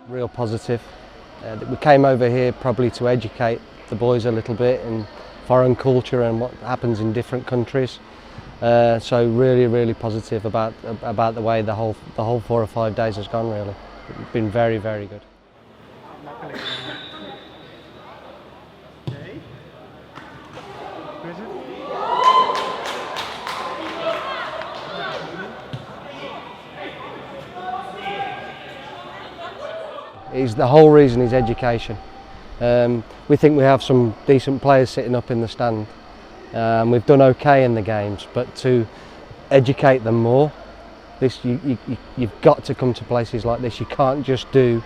Real positive. We came over here probably to educate the boys a little bit in foreign culture and what happens in different countries. So really positive about the way the whole 4 or 5 days has gone. Really, it's been very good. The whole reason is education. We think we have some decent players sitting up in the stand. We've done okay in the games, but to educate them more, you've got to come to places like this. You can't just do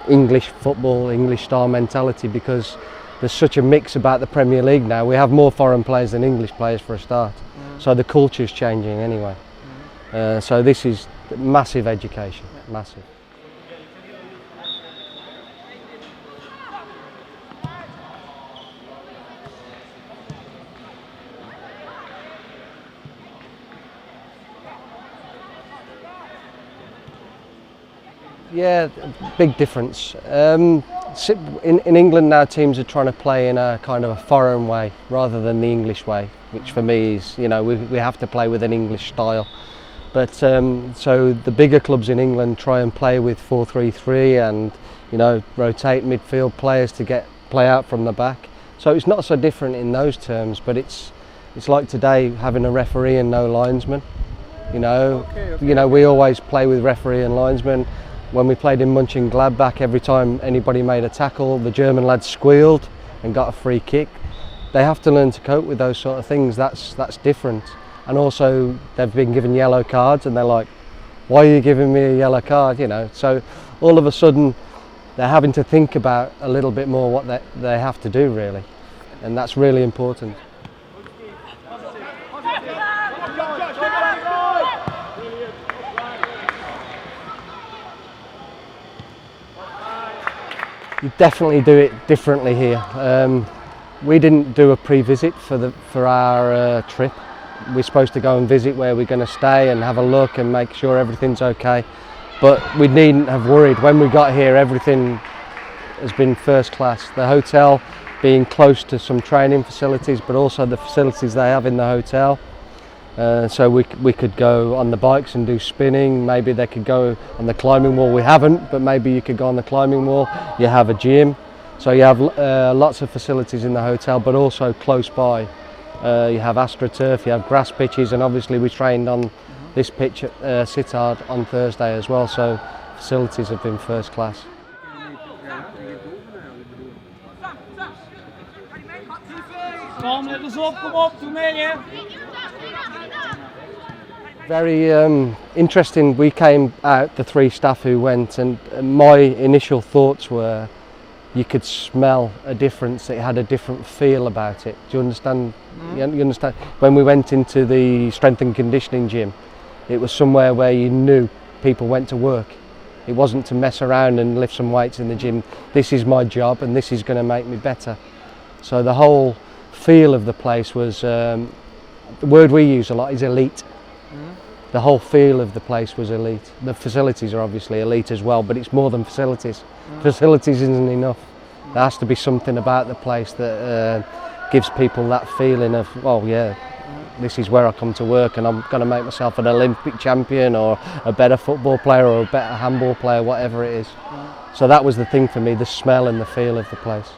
English football, English style mentality, because there's such a mix about the Premier League now. We have more foreign players than English players for a start. So the culture's changing anyway. So this is massive education, massive. Yeah, big difference. In England now, teams are trying to play in a kind of a foreign way rather than the English way, which for me is, you know, we have to play with an English style. But so the bigger clubs in England try and play with 4-3-3 and, you know, rotate midfield players to play out from the back. So it's not so different in those terms, but it's like today having a referee and no linesman. You know, You know, we always play with referee and linesman. When we played in Mönchengladbach, every time anybody made a tackle, the German lads squealed and got a free kick. They have to learn to cope with those sort of things. That's different. And also, they've been given yellow cards, and they're like, "Why are you giving me a yellow card?" You know. So all of a sudden, they're having to think about a little bit more what they have to do, really, and that's really important. You definitely do it differently here. We didn't do a pre-visit for our trip. We're supposed to go and visit where we're going to stay and have a look and make sure everything's okay. But we needn't have worried. When we got here, everything has been first class. The hotel being close to some training facilities, but also the facilities they have in the hotel. So we could go on the bikes and do spinning. Maybe they could go on the climbing wall. We haven't, but maybe you could go on the climbing wall. You have a gym, so you have lots of facilities in the hotel, but also close by. You have AstroTurf, you have grass pitches, and obviously we trained on this pitch at Sittard on Thursday as well. So facilities have been first class. Kom, let eens op, kom op, doe mee hè. Very interesting. We came out, the 3 staff who went, and my initial thoughts were you could smell a difference. It had a different feel about it. Do you understand? You understand? When we went into the strength and conditioning gym, it was somewhere where you knew people went to work. It wasn't to mess around and lift some weights in the gym. This is my job and this is going to make me better. So the whole feel of the place was, the word we use a lot is elite. The whole feel of the place was elite. The facilities are obviously elite as well, but it's more than facilities. Facilities isn't enough. There has to be something about the place that gives people that feeling of, well, yeah, this is where I come to work and I'm going to make myself an Olympic champion or a better football player or a better handball player, whatever it is. So that was the thing for me, the smell and the feel of the place.